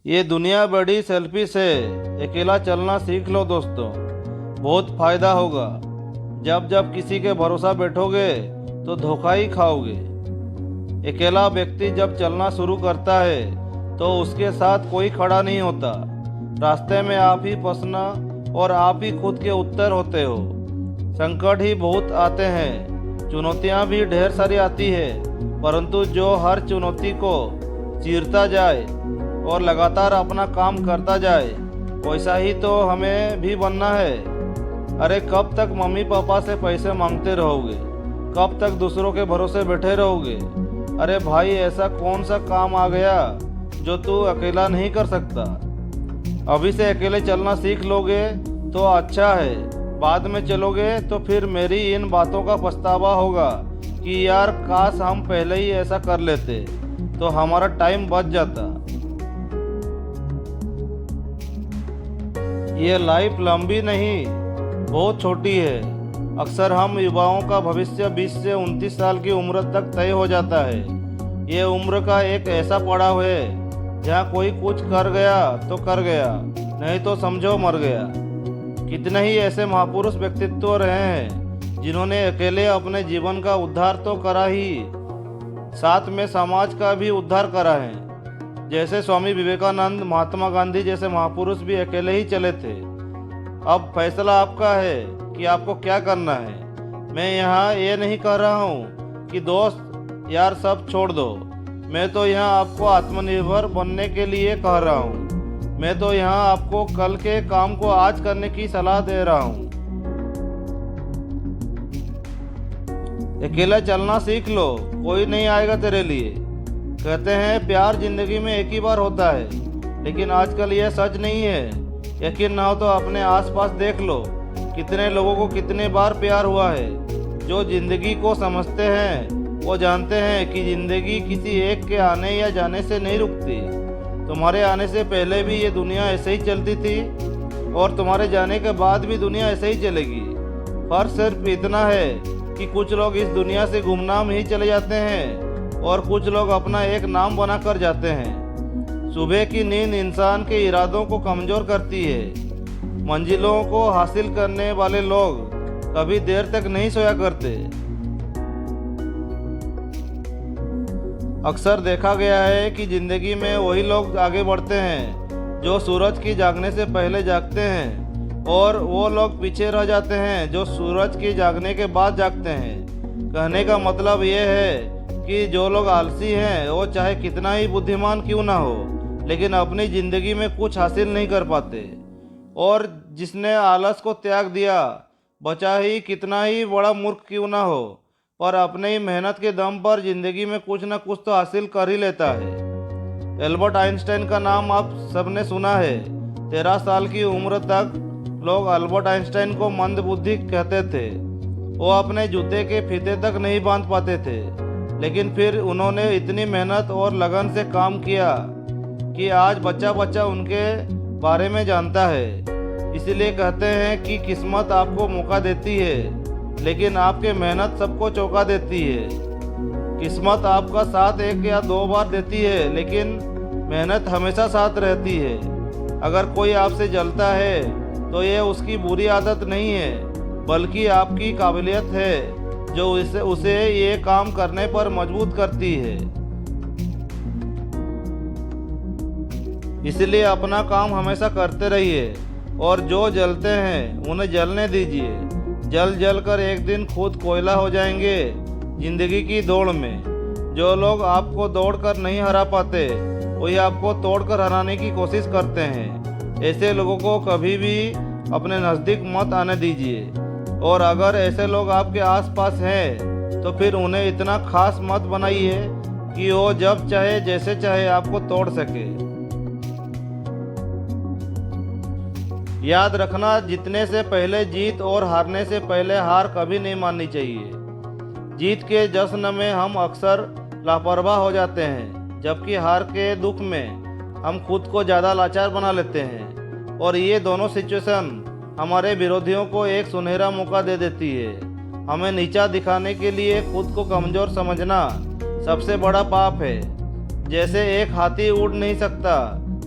ये दुनिया बड़ी सेल्फिश है। अकेला चलना सीख लो दोस्तों, बहुत फायदा होगा। जब जब किसी के भरोसा बैठोगे तो धोखा ही खाओगे। अकेला व्यक्ति जब चलना शुरू करता है तो उसके साथ कोई खड़ा नहीं होता। रास्ते में आप ही फंसना और आप ही खुद के उत्तर होते हो। संकट ही बहुत आते हैं, चुनौतियां भी ढेर सारी आती है, परंतु जो हर चुनौती को चीरता जाए और लगातार अपना काम करता जाए, वैसा ही तो हमें भी बनना है। अरे कब तक मम्मी पापा से पैसे मांगते रहोगे? कब तक दूसरों के भरोसे बैठे रहोगे? अरे भाई, ऐसा कौन सा काम आ गया जो तू अकेला नहीं कर सकता? अभी से अकेले चलना सीख लोगे तो अच्छा है, बाद में चलोगे तो फिर मेरी इन बातों का पछतावा होगा कि यार काश हम पहले ही ऐसा कर लेते तो हमारा टाइम बच जाता। ये लाइफ लंबी नहीं, बहुत छोटी है। अक्सर हम युवाओं का भविष्य 20 से 29 साल की उम्र तक तय हो जाता है। ये उम्र का एक ऐसा पड़ाव है जहाँ कोई कुछ कर गया तो कर गया, नहीं तो समझो मर गया। कितने ही ऐसे महापुरुष व्यक्तित्व रहे हैं जिन्होंने अकेले अपने जीवन का उद्धार तो करा ही, साथ में समाज का भी उद्धार करा है। जैसे स्वामी विवेकानंद, महात्मा गांधी जैसे महापुरुष भी अकेले ही चले थे। अब फैसला आपका है कि आपको क्या करना है। मैं यहाँ ये नहीं कह रहा हूँ कि दोस्त यार सब छोड़ दो। मैं तो यहाँ आपको आत्मनिर्भर बनने के लिए कह रहा हूँ। मैं तो यहाँ आपको कल के काम को आज करने की सलाह दे रहा हूँ। अकेला चलना सीख लो, कोई नहीं आएगा तेरे लिए। कहते हैं प्यार जिंदगी में एक ही बार होता है, लेकिन आजकल यह सच नहीं है। यकीन ना हो तो अपने आसपास देख लो, कितने लोगों को कितने बार प्यार हुआ है। जो जिंदगी को समझते हैं वो जानते हैं कि जिंदगी किसी एक के आने या जाने से नहीं रुकती। तुम्हारे आने से पहले भी ये दुनिया ऐसे ही चलती थी और तुम्हारे जाने के बाद भी दुनिया ऐसे ही चलेगी। फर्क सिर्फ इतना है कि कुछ लोग इस दुनिया से गुमनाम ही चले जाते हैं और कुछ लोग अपना एक नाम बना कर जाते हैं। सुबह की नींद इंसान के इरादों को कमज़ोर करती है। मंजिलों को हासिल करने वाले लोग कभी देर तक नहीं सोया करते। अक्सर देखा गया है कि ज़िंदगी में वही लोग आगे बढ़ते हैं जो सूरज की जागने से पहले जागते हैं, और वो लोग पीछे रह जाते हैं जो सूरज की जागने के बाद जागते हैं। कहने का मतलब ये है कि जो लोग आलसी हैं वो चाहे कितना ही बुद्धिमान क्यों ना हो, लेकिन अपनी ज़िंदगी में कुछ हासिल नहीं कर पाते। और जिसने आलस को त्याग दिया, बचा ही कितना ही बड़ा मूर्ख क्यों ना हो, पर अपने ही मेहनत के दम पर ज़िंदगी में कुछ ना कुछ तो हासिल कर ही लेता है। एल्बर्ट आइंस्टाइन का नाम आप सबने सुना है। 13 साल की उम्र तक लोग अल्बर्ट आइंस्टाइन को मंदबुद्धि कहते थे। वो अपने जूते के फीते तक नहीं बांध पाते थे, लेकिन फिर उन्होंने इतनी मेहनत और लगन से काम किया कि आज बच्चा बच्चा उनके बारे में जानता है। इसीलिए कहते हैं कि किस्मत आपको मौका देती है, लेकिन आपकी मेहनत सबको चौंका देती है। किस्मत आपका साथ 1 या 2 बार देती है, लेकिन मेहनत हमेशा साथ रहती है। अगर कोई आपसे जलता है तो ये उसकी बुरी आदत नहीं है, बल्कि आपकी काबिलियत है जो उसे ये काम करने पर मजबूर करती है। इसलिए अपना काम हमेशा करते रहिए और जो जलते हैं उन्हें जलने दीजिए। जल जल कर एक दिन खुद कोयला हो जाएंगे जिंदगी की दौड़ में। जो लोग आपको दौड़ कर नहीं हरा पाते, वही आपको तोड़ कर हराने की कोशिश करते हैं। ऐसे लोगों को कभी भी अपने नज़दीक मत आने दीजिए, और अगर ऐसे लोग आपके आसपास हैं तो फिर उन्हें इतना खास मत बनाइए कि वो जब चाहे जैसे चाहे आपको तोड़ सके। याद रखना, जीतने से पहले जीत और हारने से पहले हार कभी नहीं माननी चाहिए। जीत के जश्न में हम अक्सर लापरवाह हो जाते हैं, जबकि हार के दुख में हम खुद को ज़्यादा लाचार बना लेते हैं। और ये दोनों सिचुएशन हमारे विरोधियों को एक सुनहरा मौका दे देती है। हमें नीचा दिखाने के लिए खुद को कमज़ोर समझना सबसे बड़ा पाप है। जैसे एक हाथी उड़ नहीं सकता,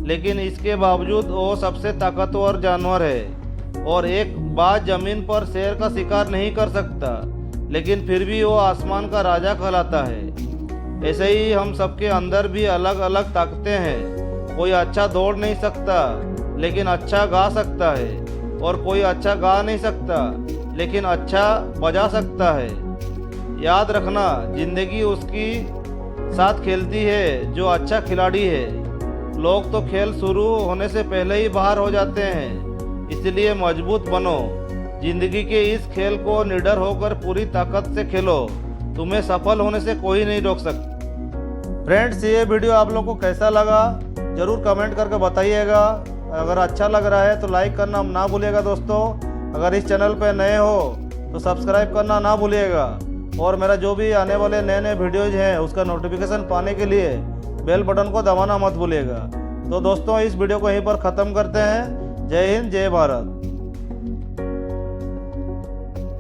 लेकिन इसके बावजूद वो सबसे ताकतवर जानवर है। और एक बाज ज़मीन पर शेर का शिकार नहीं कर सकता, लेकिन फिर भी वो आसमान का राजा कहलाता है। ऐसे ही हम सबके अंदर भी अलग अलग ताकतें हैं। कोई अच्छा दौड़ नहीं सकता, लेकिन अच्छा गा सकता है। और कोई अच्छा गा नहीं सकता, लेकिन अच्छा बजा सकता है। याद रखना, जिंदगी उसकी साथ खेलती है जो अच्छा खिलाड़ी है। लोग तो खेल शुरू होने से पहले ही बाहर हो जाते हैं, इसलिए मजबूत बनो। जिंदगी के इस खेल को निडर होकर पूरी ताकत से खेलो। तुम्हें सफल होने से कोई नहीं रोक सकता। फ्रेंड्स, ये वीडियो आप लोग को कैसा लगा ज़रूर कमेंट करके बताइएगा। अगर अच्छा लग रहा है तो लाइक करना ना भूलिएगा दोस्तों। अगर इस चैनल पर नए हो तो सब्सक्राइब करना ना भूलिएगा। और मेरा जो भी आने वाले नए नए वीडियोज़ हैं उसका नोटिफिकेशन पाने के लिए बेल बटन को दबाना मत भूलिएगा। तो दोस्तों, इस वीडियो को यहीं पर ख़त्म करते हैं। जय हिंद, जय भारत।